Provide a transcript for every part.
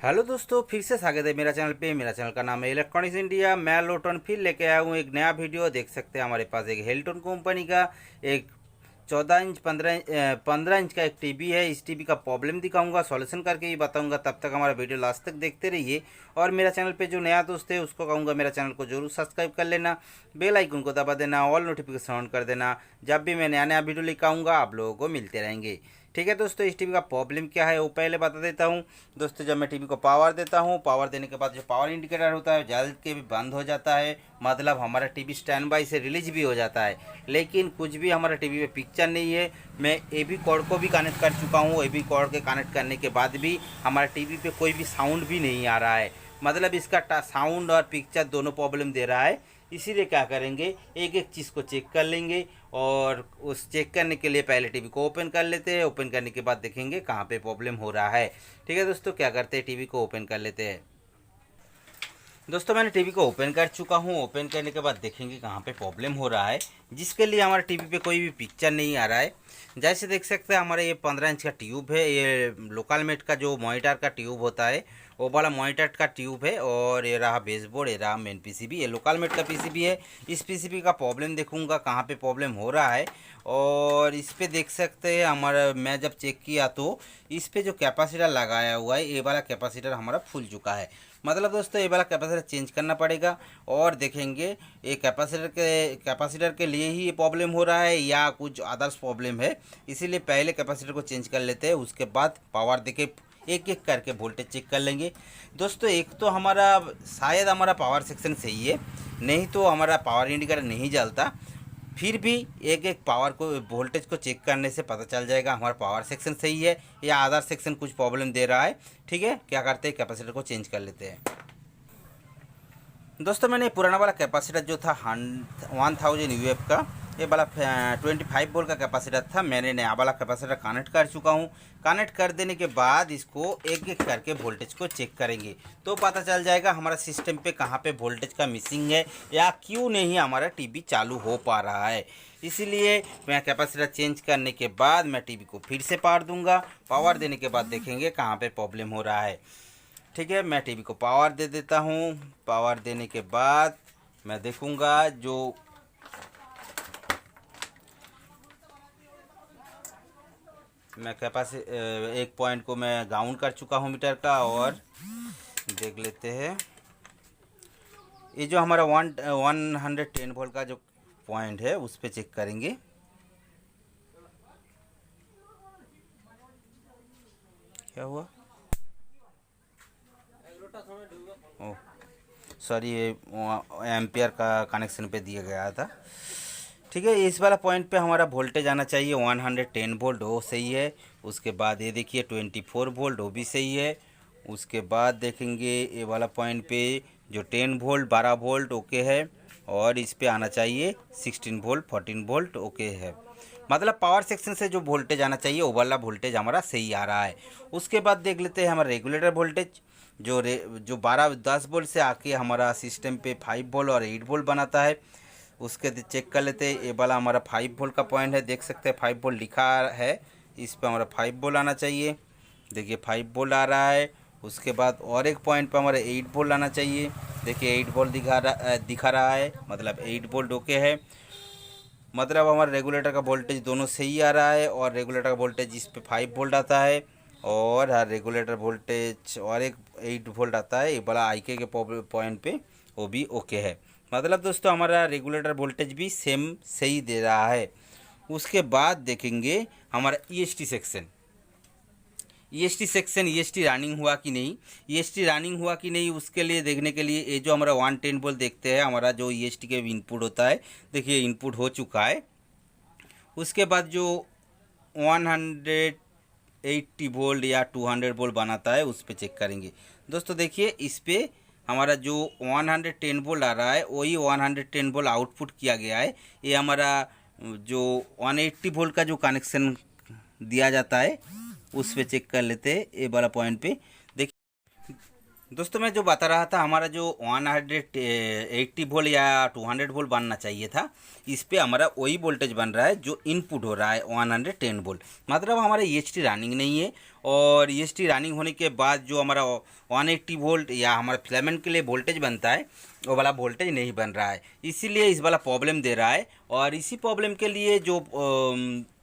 Hello दोस्तों, फिर से स्वागत है मेरा चैनल पे। मेरा चैनल का नाम है इलेक्ट्रॉनिक्स इंडिया। मैं लोटन फिर लेके आया हूँ एक नया वीडियो। देख सकते हैं हमारे पास एक हेल्टन कंपनी का एक 14 इंच 15 इंच का एक टीवी है। इस टीवी का प्रॉब्लम दिखाऊंगा, सॉल्यूशन करके ही बताऊंगा। तब तक हमारा वीडियो लास्ट तक देखते रहिए। और मेरा चैनल पे जो नया दोस्त है उसको कहूँगा मेरा चैनल को जरूर सब्सक्राइब कर लेना, बेल आइकन को दबा देना, ऑल नोटिफिकेशन ऑन कर देना। जब भी मैं नया नया वीडियो लेकर आऊँगा आप लोगों को मिलते रहेंगे। ठीक है दोस्तों, इस टीवी का प्रॉब्लम क्या है वो पहले बता देता हूँ। दोस्तों, जब मैं टीवी को पावर देता हूँ, पावर देने के बाद जो पावर इंडिकेटर होता है जल के भी बंद हो जाता है। मतलब हमारा टीवी स्टैंड बाई से रिलीज भी हो जाता है, लेकिन कुछ भी हमारा टीवी में पिक्चर नहीं है। मैं एबी कॉर्ड को भी कनेक्ट कर चुका हूँ। एबी कॉर्ड के कनेक्ट करने के बाद भी हमारा टीवी पे कोई भी साउंड भी नहीं आ रहा है। मतलब इसका साउंड और पिक्चर दोनों प्रॉब्लम दे रहा है। इसीलिए क्या करेंगे, एक एक चीज़ को चेक कर लेंगे। और उस चेक करने के लिए पहले टीवी को ओपन कर लेते हैं। ओपन करने के बाद देखेंगे कहाँ पे प्रॉब्लम हो रहा है। ठीक है दोस्तों, क्या करते हैं, टीवी को ओपन कर लेते हैं। दोस्तों, मैंने टीवी को ओपन कर चुका हूँ। ओपन करने के बाद देखेंगे कहाँ पे प्रॉब्लम हो रहा है, जिसके लिए हमारे टीवी पे कोई भी पिक्चर नहीं आ रहा है। जैसे देख सकते हैं हमारा ये 15 इंच का ट्यूब है। ये लोकल मेट का जो मॉनिटर का ट्यूब होता है वो वाला मॉनिटर का ट्यूब है। और ये रहा बेसबोर्ड, ये रहा मेन पीसीबी। ये लोकल मेट का पीसीबी है। इस पीसीबी का प्रॉब्लम देखूंगा कहाँ पे प्रॉब्लम हो रहा है। और इस पे देख सकते हैं हमारा, मैं जब चेक किया तो इस पे जो कैपेसिटर लगाया हुआ है ये वाला कैपेसिटर हमारा फूल चुका है। मतलब दोस्तों, ये वाला कैपेसिटर चेंज करना पड़ेगा। और देखेंगे ये कैपेसिटर के लिए ही ये प्रॉब्लम हो रहा है या कुछ अदर्स प्रॉब्लम है। इसीलिए पहले कैपेसिटर को चेंज कर लेते हैं, उसके बाद पावर देके एक एक करके वोल्टेज चेक कर लेंगे। दोस्तों, एक तो हमारा शायद हमारा पावर सेक्शन सही है, नहीं तो हमारा पावर इंडिकेटर नहीं जलता। फिर भी एक एक पावर को वोल्टेज को चेक करने से पता चल जाएगा हमारा पावर सेक्शन सही है या अदर सेक्शन कुछ प्रॉब्लम दे रहा है। ठीक है, क्या करते हैं, कैपेसिटर को चेंज कर लेते हैं। दोस्तों, मैंने पुराना वाला कैपेसिटर जो था 1000 यूएफ का, ये वाला 25 वोल्ट का कैपेसिटर था। मैंने नया वाला कैपेसिटर कनेक्ट कर चुका हूँ। कनेक्ट कर देने के बाद इसको एक एक करके वोल्टेज को चेक करेंगे तो पता चल जाएगा हमारा सिस्टम पे कहाँ पे वोल्टेज का मिसिंग है या क्यों नहीं हमारा टीवी चालू हो पा रहा है। इसीलिए मैं कैपेसिटर चेंज करने के बाद मैं टीवी को फिर से पावर दूंगा। पावर देने के बाद देखेंगे कहाँ पे प्रॉब्लम हो रहा है। ठीक है, मैं टीवी को पावर दे देता हूँ। पावर देने के बाद मैं देखूंगा जो मैं एक पॉइंट को मैं ग्राउंड कर चुका हूँ मीटर का। और देख लेते हैं ये जो हमारा 110 वोल्ट का जो पॉइंट है उस पर चेक करेंगे। क्या हुआ, ओह सॉरी, ये एम्पियर का कनेक्शन पे दिया गया था। ठीक है, इस वाला पॉइंट पे हमारा वोल्टेज आना चाहिए 110 वोल्ट, वो सही है। उसके बाद ये देखिए 24 वोल्ट, वो भी सही है। उसके बाद देखेंगे ये वाला पॉइंट पे जो 10 वोल्ट 12 वोल्ट ओके है। और इस पे आना चाहिए 16 वोल्ट 14 वोल्ट ओके है। मतलब पावर सेक्शन से जो वोल्टेज आना चाहिए वो वाला वोल्टेज हमारा सही आ रहा है। उसके बाद देख लेते हैं हमारा रेगुलेटर वोल्टेज जो 10 वोल्ट से आके हमारा सिस्टम पे 5 वोल्ट और 8 वोल्ट बनाता है। उसके चेक कर लेते हैं। ये वाला हमारा 5 वोल्ट का पॉइंट है, देख सकते हैं 5 वोल्ट लिखा है। इस पर हमारा 5 वोल्ट आना चाहिए। देखिए 5 वोल्ट आ रहा है। उसके बाद और एक पॉइंट पर हमारा 8 वोल्ट आना चाहिए। देखिए 8 वोल्ट दिखा रहा है, मतलब 8 वोल्ट ओके है। मतलब हमारा रेगुलेटर का वोल्टेज दोनों सही आ रहा है। और रेगुलेटर का वोल्टेज इस पे 5 वोल्ट आता है। और रेगुलेटर वोल्टेज और एक 8 वोल्ट आता है। ये बड़ा आईके के पॉइंट पे वो भी ओके है। मतलब दोस्तों, हमारा रेगुलेटर वोल्टेज भी सेम सही दे रहा है। उसके बाद देखेंगे हमारा ईएसटी सेक्शन। ईएसटी रनिंग हुआ कि नहीं, ईएसटी रनिंग हुआ कि नहीं उसके लिए देखने के लिए ये जो हमारा 110 वोल्ट देखते हैं, हमारा जो ईएसटी के इनपुट होता है, देखिए इनपुट हो चुका है। उसके बाद जो 180 वोल्ट या 200 वोल्ट बनाता है उस पर चेक करेंगे। दोस्तों देखिए, इस पर हमारा जो 110 वोल्ट आ रहा है वही 110 वोल्ट आउटपुट किया गया है। ये हमारा जो 180 वोल्ट का जो कनेक्शन दिया जाता है उस पे चेक कर लेते हैं। ये वाला पॉइंट पे देखिए, दोस्तों मैं जो बता रहा था, हमारा जो 180 वोल्ट या 200 वोल्ट बनना चाहिए था, इस पे हमारा वही वोल्टेज बन रहा है जो इनपुट हो रहा है 110 वोल्ट। मतलब हमारा EHT रनिंग नहीं है, और EHT रनिंग होने के बाद जो हमारा 180 वोल्ट या हमारा फिलामेंट के लिए वोल्टेज बनता है, वो वाला वोल्टेज नहीं बन रहा है। इसीलिए इस वाला प्रॉब्लम दे रहा है। और इसी प्रॉब्लम के लिए जो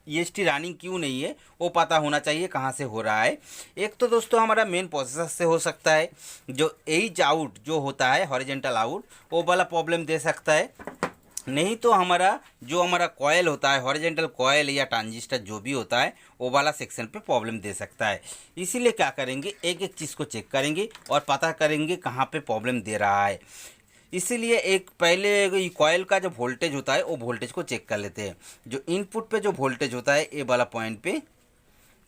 EHT रनिंग क्यों नहीं है वो पता होना चाहिए कहाँ से हो रहा है। एक तो दोस्तों हमारा मेन प्रोसेसर से हो सकता है, जो एज आउट जो होता है हॉरिजेंटल आउट, वो वाला प्रॉब्लम दे सकता है। नहीं तो हमारा कॉयल होता है, हॉरिजेंटल कॉयल या ट्रांजिस्टर जो भी होता है, वो वाला सेक्शन पे प्रॉब्लम दे सकता है। इसीलिए क्या करेंगे, एक एक चीज़ को चेक करेंगे और पता करेंगे कहाँ पे प्रॉब्लम दे रहा है। इसीलिए एक पहले कॉयल का जो वोल्टेज होता है वो वोल्टेज को चेक कर लेते हैं। जो इनपुट पे जो वोल्टेज होता है, ये वाला पॉइंट पे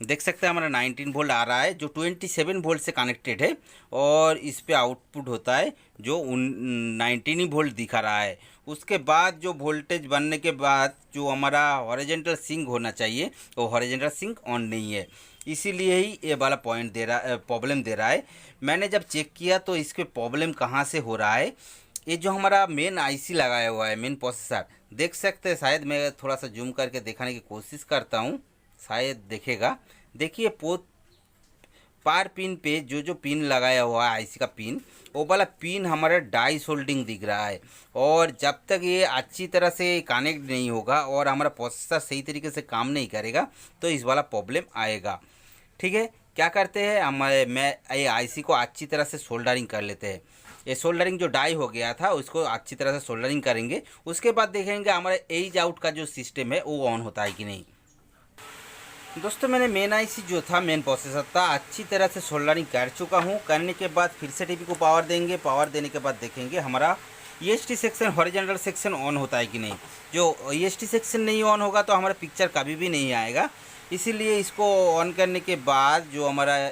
देख सकते हैं हमारा 19 वोल्ट आ रहा है, जो 27 वोल्ट से कनेक्टेड है। और इस पे आउटपुट होता है जो 19 वोल्ट दिखा रहा है। उसके बाद जो वोल्टेज बनने के बाद जो हमारा हॉरिजेंटल सिंक होना चाहिए, वो हॉरिजेंटल सिंक ऑन नहीं है। इसीलिए ही ये वाला पॉइंट दे रहा प्रॉब्लम दे रहा है। मैंने जब चेक किया तो इसके प्रॉब्लम कहाँ से हो रहा है, ये जो हमारा मेन IC लगाया हुआ है, मेन प्रोसेसर, देख सकते हैं। शायद मैं थोड़ा सा जूम करके दिखाने की कोशिश करता हूँ, शायद देखेगा। देखिए पार पिन पे जो पिन लगाया हुआ है IC का पिन, वो वाला पिन हमारा डाई सोल्डिंग दिख रहा है। और जब तक ये अच्छी तरह से कनेक्ट नहीं होगा और हमारा प्रोसेसर सही तरीके से काम नहीं करेगा, तो इस वाला प्रॉब्लम आएगा। ठीक है, क्या करते हैं मैं ये IC को अच्छी तरह से सोल्डरिंग कर लेते हैं। ये सोल्डरिंग जो डाई हो गया था उसको अच्छी तरह से सोल्डरिंग करेंगे। उसके बाद देखेंगे हमारे एज आउट का जो सिस्टम है वो ऑन होता है कि नहीं। दोस्तों मैंने मेन IC जो था, मेन प्रोसेसर था, अच्छी तरह से सोल्डरिंग कर चुका हूँ। करने के बाद फिर से टीवी को पावर देंगे। पावर देने के बाद देखेंगे हमारा EHT section, horizontal section on होता है कि नहीं। जो EHT सेक्शन नहीं ऑन होगा तो हमारा पिक्चर कभी भी नहीं आएगा। इसीलिए इसको ऑन करने के बाद, जो हमारा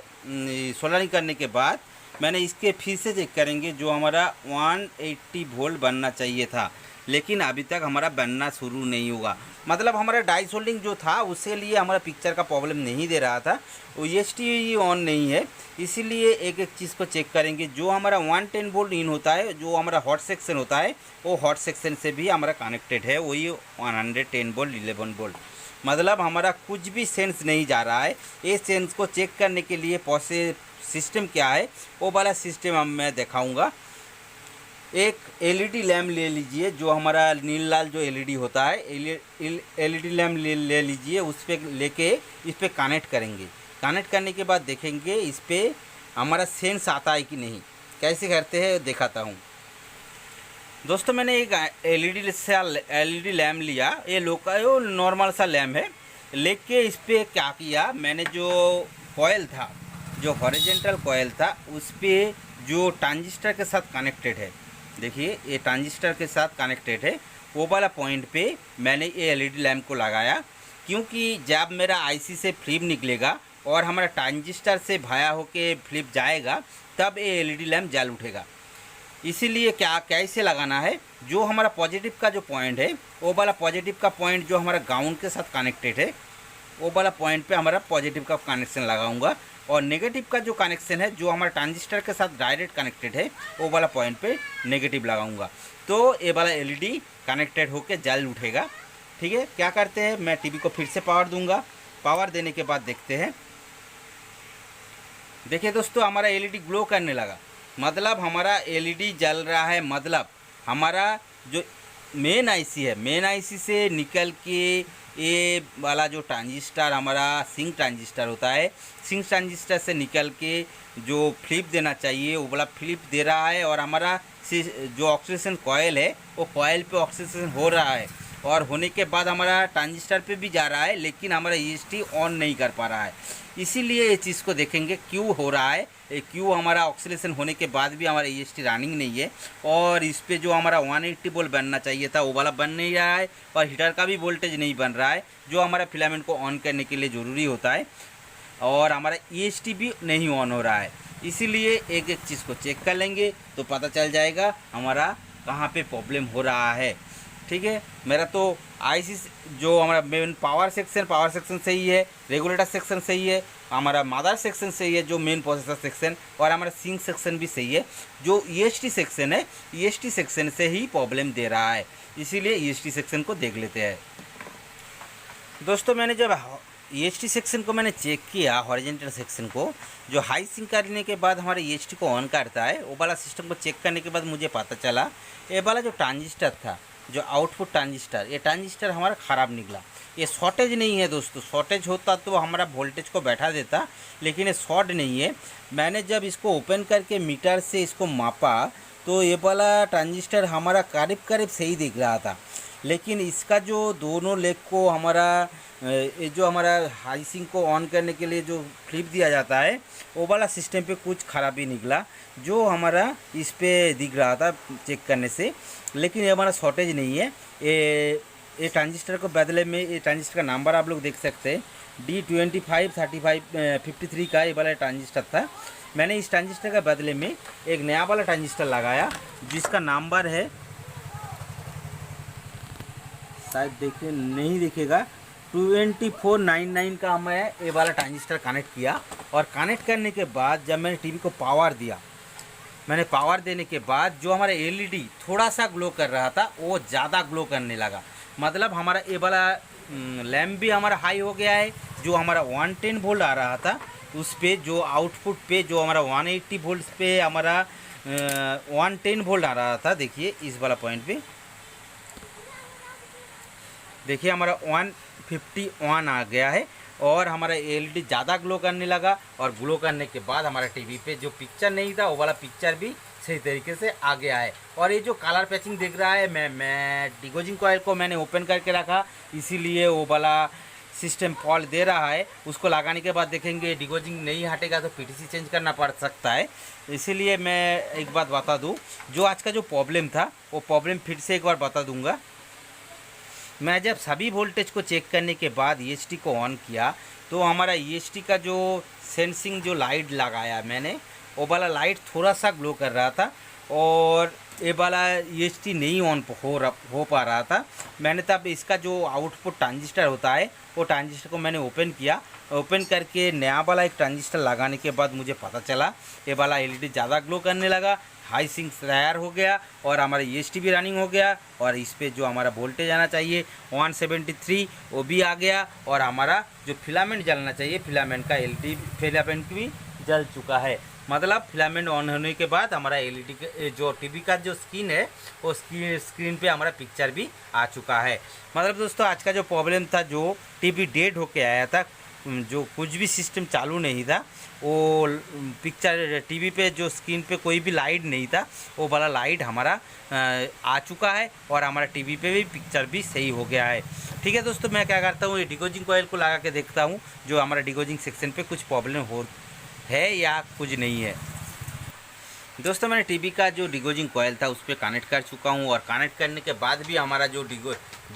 सोल्डरिंग करने के बाद, मैंने इसके फिर से चेक करेंगे। जो हमारा 180 वोल्ट बनना चाहिए था, लेकिन अभी तक हमारा बनना शुरू नहीं हुआ। मतलब हमारा डाई सोल्डिंग जो था उसके लिए हमारा पिक्चर का प्रॉब्लम नहीं दे रहा था, वो EHT ऑन नहीं है। इसीलिए एक एक चीज़ को चेक करेंगे। जो हमारा 110 वोल्ट इन होता है, जो हमारा हॉट सेक्शन होता है, वो हॉट सेक्शन से भी हमारा कनेक्टेड है, वही 110 वोल्ट 11 वोल्ट। मतलब हमारा कुछ भी सेंस नहीं जा रहा है। ये सेंस को चेक करने के लिए सिस्टम क्या है, वो वाला सिस्टम मैं दिखाऊंगा। एक LED लैम्प ले लीजिए, जो हमारा नील लाल जो LED होता है, LED लैम्प ले लीजिए। उस पर लेके इस पर कनेक्ट करेंगे। कनेक्ट करने के बाद देखेंगे इस पर हमारा सेंस आता है कि नहीं। कैसे करते हैं दिखाता हूँ। दोस्तों मैंने एक LED लैम्प लिया, ये लोकल नॉर्मल सा लैम्प है। लेके इस पर क्या किया, मैंने जो कॉयल था, जो हॉरिजॉन्टल कॉयल था, उस पर जो ट्रांजिस्टर के साथ कनेक्टेड है, देखिए ये ट्रांजिस्टर के साथ कनेक्टेड है, वो वाला पॉइंट पे मैंने ये LED लैम्प को लगाया। क्योंकि जब मेरा IC से फ्लिप निकलेगा और हमारा ट्रांजिस्टर से भाया होके फ्लिप जाएगा, तब ये LED लैम्प जल उठेगा। इसीलिए कैसे लगाना है, जो हमारा पॉजिटिव का जो पॉइंट है, वो वाला पॉजिटिव का पॉइंट जो हमारा ग्राउंड के साथ कनेक्टेड है, वो वाला पॉइंट पे हमारा पॉजिटिव का कनेक्शन लगाऊंगा। और नेगेटिव का जो कनेक्शन है, जो हमारा ट्रांजिस्टर के साथ डायरेक्ट कनेक्टेड है, वो वाला पॉइंट पे नेगेटिव लगाऊंगा। तो ये वाला LED कनेक्टेड होके जल उठेगा। ठीक है, क्या करते हैं, मैं टीवी को फिर से पावर दूंगा। पावर देने के बाद देखते हैं। देखिए दोस्तों हमारा LED ग्लो करने लगा, मतलब हमारा LED जल रहा है। मतलब हमारा जो मेन IC है, मेन IC से निकल के ये वाला जो ट्रांजिस्टर हमारा सिंक ट्रांजिस्टर होता है, सिंक ट्रांजिस्टर से निकल के जो फ्लिप देना चाहिए वो वाला फ्लिप दे रहा है। और हमारा जो ऑक्सीडेशन कॉयल है, वो कॉयल पे ऑक्सीडेशन हो रहा है, और होने के बाद हमारा ट्रांजिस्टर पे भी जा रहा है, लेकिन हमारा EHT ऑन नहीं कर पा रहा है। इसीलिए ये चीज़ को देखेंगे क्यों हो रहा है, क्यों हमारा ऑक्सीडेशन होने के बाद भी हमारा EHT रनिंग नहीं है। और इस पे जो हमारा 180 वोल्ट बनना चाहिए था, वो वाला बन नहीं रहा है, और हीटर का भी वोल्टेज नहीं बन रहा है, जो हमारा फिलामेंट को ऑन करने के लिए ज़रूरी होता है। और हमारा EHT भी नहीं ऑन हो रहा है। इसीलिए एक एक चीज़ को चेक कर लेंगे तो पता चल जाएगा हमारा कहाँ पे प्रॉब्लम हो रहा है। ठीक है, मेरा तो IC जो हमारा मेन पावर सेक्शन सही है, रेगुलेटर सेक्शन सही है, हमारा मदर सेक्शन सही है, जो मेन प्रोसेसर सेक्शन, और हमारा सिंक सेक्शन भी सही है। जो ईएसटी सेक्शन है, ईएसटी सेक्शन से ही प्रॉब्लम दे रहा है, इसीलिए ईएसटी सेक्शन को देख लेते हैं। दोस्तों मैंने जब ईएसटी सेक्शन को मैंने चेक किया, हॉरिजॉन्टल सेक्शन को, जो हाई सिंक करने के बाद हमारे ईएसटी को ऑन करता है, वो वाला सिस्टम को चेक करने के बाद मुझे पता चला ये वाला जो ट्रांजिस्टर था, जो आउटपुट ट्रांजिस्टर, ये ट्रांजिस्टर हमारा ख़राब निकला। ये शॉर्टेज नहीं है दोस्तों, शॉर्टेज होता तो हमारा वोल्टेज को बैठा देता, लेकिन ये शॉर्ट नहीं है। मैंने जब इसको ओपन करके मीटर से इसको मापा तो ये वाला ट्रांजिस्टर हमारा करीब करीब सही दिख रहा था, लेकिन इसका जो दोनों लेग को हमारा ये जो हमारा हाई सिंक को ऑन करने के लिए जो फ्लिप दिया जाता है, वो वाला सिस्टम पे कुछ खराबी निकला, जो हमारा इस पे दिख रहा था चेक करने से। लेकिन ये हमारा शॉर्टेज नहीं है। ये ट्रांजिस्टर को बदले में, ये ट्रांजिस्टर का नंबर आप लोग देख सकते हैं, D253553 का ये वाला ट्रांजिस्टर था। मैंने इस ट्रांजिस्टर का बदले में एक नया वाला ट्रांजिस्टर लगाया, जिसका नंबर है, शायद देखे नहीं दिखेगा, 2499 का मैं ये वाला ट्रांजिस्टर कनेक्ट किया। और कनेक्ट करने के बाद जब मैंने टीवी को पावर दिया, मैंने पावर देने के बाद जो हमारा एलईडी थोड़ा सा ग्लो कर रहा था, वो ज़्यादा ग्लो करने लगा। मतलब हमारा ये वाला लैम्प भी हमारा हाई हो गया है। जो हमारा 110 वोल्ट आ रहा था, उस पे जो आउटपुट पे जो हमारा 180 वोल्ट पे हमारा 110 वोल्ट आ रहा था, देखिए इस वाला पॉइंट पे देखिए हमारा 151 आ गया है, और हमारा एलईडी ज़्यादा ग्लो करने लगा। और ग्लो करने के बाद हमारा टीवी पे जो पिक्चर नहीं था, वो वाला पिक्चर भी सही तरीके से आ गया है। और ये जो कलर पैचिंग दिख रहा है, मैं डिगोजिंग कॉइल को मैंने ओपन करके रखा, इसीलिए वो वाला सिस्टम फॉल्ट दे रहा है। उसको लगाने के बाद देखेंगे डिगोजिंग नहीं हटेगा तो पीटीसी चेंज करना पड़ सकता है। इसीलिए मैं एक बात बता दूँ, जो आज का जो प्रॉब्लम था, वो प्रॉब्लम फिर से एक बार बता दूँगा। मैं जब सभी वोल्टेज को चेक करने के बाद ईएसटी को ऑन किया, तो हमारा ईएसटी का जो सेंसिंग जो लाइट लगाया मैंने, वो वाला लाइट थोड़ा सा ग्लो कर रहा था, और ये वाला ईएसटी नहीं ऑन हो पा रहा था। मैंने तब इसका जो आउटपुट ट्रांजिस्टर होता है, वो ट्रांजिस्टर को मैंने ओपन किया। ओपन करके नया वाला एक ट्रांजिस्टर लगाने के बाद मुझे पता चला ये वाला एलईडी ज़्यादा ग्लो करने लगा, हाई सिंक तैयार हो गया, और हमारा ईएसटी भी रनिंग हो गया, और इस पे जो हमारा वोल्टेज आना चाहिए 173 वो भी आ गया, और हमारा जो फिलामेंट जलना चाहिए, फिलामेंट का एलईडी फिलामेंट भी जल चुका है। मतलब फिलामेंट ऑन होने के बाद हमारा एलईडी के जो टीवी का जो स्क्रीन है, वो स्क्रीन पे हमारा पिक्चर भी आ चुका है। मतलब दोस्तों आज का जो प्रॉब्लम था, जो टीवी डेड होके आया था, जो कुछ भी सिस्टम चालू नहीं था, वो पिक्चर टीवी पे जो स्क्रीन पे कोई भी लाइट नहीं था, वो वाला लाइट हमारा आ चुका है, और हमारा टीवी पे भी पिक्चर भी सही हो गया है। ठीक है दोस्तों, मैं क्या करता हूँ, ये डिगोजिंग कॉइल को लगा के देखता हूँ जो हमारा डिगोजिंग सेक्शन पे कुछ प्रॉब्लम हो है या कुछ नहीं है। दोस्तों मैंने टीवी का जो डिगोजिंग कॉइल था उस पर कनेक्ट कर चुका हूँ, और कनेक्ट करने के बाद भी हमारा जो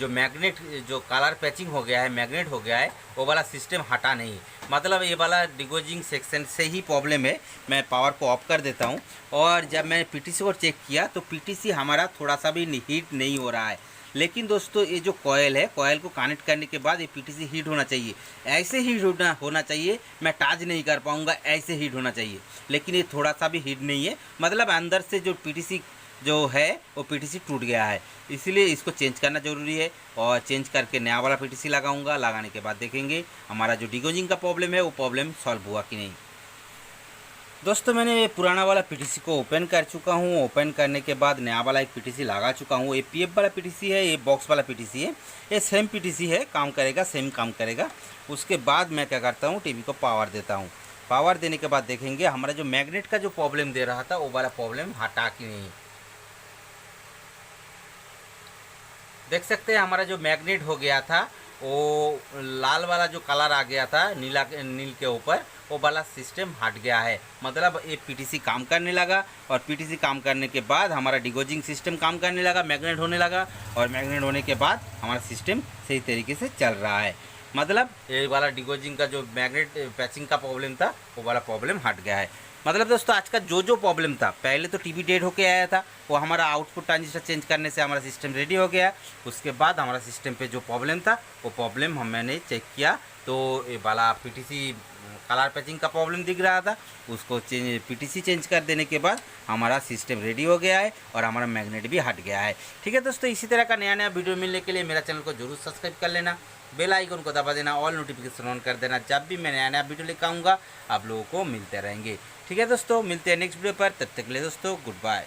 मैग्नेट जो कलर पैचिंग हो गया है, मैग्नेट हो गया है, वो वाला सिस्टम हटा नहीं। मतलब ये वाला डिगोजिंग सेक्शन से ही प्रॉब्लम है। मैं पावर को ऑफ कर देता हूँ, और जब मैंने पीटीसी को चेक किया तो पीटीसी हमारा थोड़ा सा भी हीट नहीं हो रहा है। लेकिन दोस्तों ये जो कॉयल है, कॉयल को कनेक्ट करने के बाद ये पीटीसी हीट होना चाहिए, ऐसे हीट होना चाहिए। मैं टाच नहीं कर पाऊँगा, ऐसे हीट होना चाहिए, लेकिन ये थोड़ा सा भी हीट नहीं है। मतलब अंदर से जो पीटीसी जो है वो पीटीसी टूट गया है, इसीलिए इसको चेंज करना ज़रूरी है। और चेंज करके नया वाला पीटीसी लगाऊंगा, लगाने के बाद देखेंगे हमारा जो डिगोजिंग का प्रॉब्लम है वो प्रॉब्लम सॉल्व हुआ कि नहीं। दोस्तों मैंने पुराना वाला पीटीसी को ओपन कर चुका हूँ। ओपन करने के बाद नया वाला एक पीटीसी लगा चुका हूँ। ये पीएफ वाला पीटीसी है, ये बॉक्स वाला पीटीसी है, ये सेम पीटीसी है, काम करेगा, सेम काम करेगा। उसके बाद मैं क्या करता हूँ, टीवी को पावर देता हूँ। पावर देने के बाद देखेंगे हमारा जो मैग्नेट का जो प्रॉब्लम दे रहा था, वो वाला प्रॉब्लम हटा कि नहीं। देख सकते हैं हमारा जो मैग्नेट हो गया था, वो लाल वाला जो कलर आ गया था नील के ऊपर, वो वाला सिस्टम हट गया है। मतलब ये पीटीसी काम करने लगा, और पीटीसी काम करने के बाद हमारा डिगोजिंग सिस्टम काम करने लगा, मैग्नेट होने लगा, और मैग्नेट होने के बाद हमारा सिस्टम सही तरीके से चल रहा है। मतलब ये वाला डिगोजिंग का जो मैग्नेट पैचिंग का प्रॉब्लम था, वो वाला प्रॉब्लम हट गया है। मतलब दोस्तों आज का जो प्रॉब्लम था, पहले तो टीवी डेड होके आया था, वो हमारा आउटपुट ट्रांजिस्टर चेंज करने से हमारा सिस्टम रेडी हो गया। उसके बाद हमारा सिस्टम पे जो प्रॉब्लम था, वो प्रॉब्लम मैंने चेक किया, तो ये वाला पीटीसी कलर पैचिंग का प्रॉब्लम दिख रहा था, उसको पीटीसी चेंज कर देने के बाद हमारा सिस्टम रेडी हो गया है और हमारा मैग्नेट भी हट गया है। ठीक है दोस्तों, इसी तरह का नया नया वीडियो मिलने के लिए मेरा चैनल को जरूर सब्सक्राइब कर लेना, बेल आइकन को दबा देना, ऑल नोटिफिकेशन ऑन कर देना। जब भी मैं नया नया वीडियो लेकर आऊँगा आप लोगों को मिलते रहेंगे। ठीक है दोस्तों, मिलते हैं नेक्स्ट वीडियो पर, तब तक के लिए दोस्तों गुड बाय।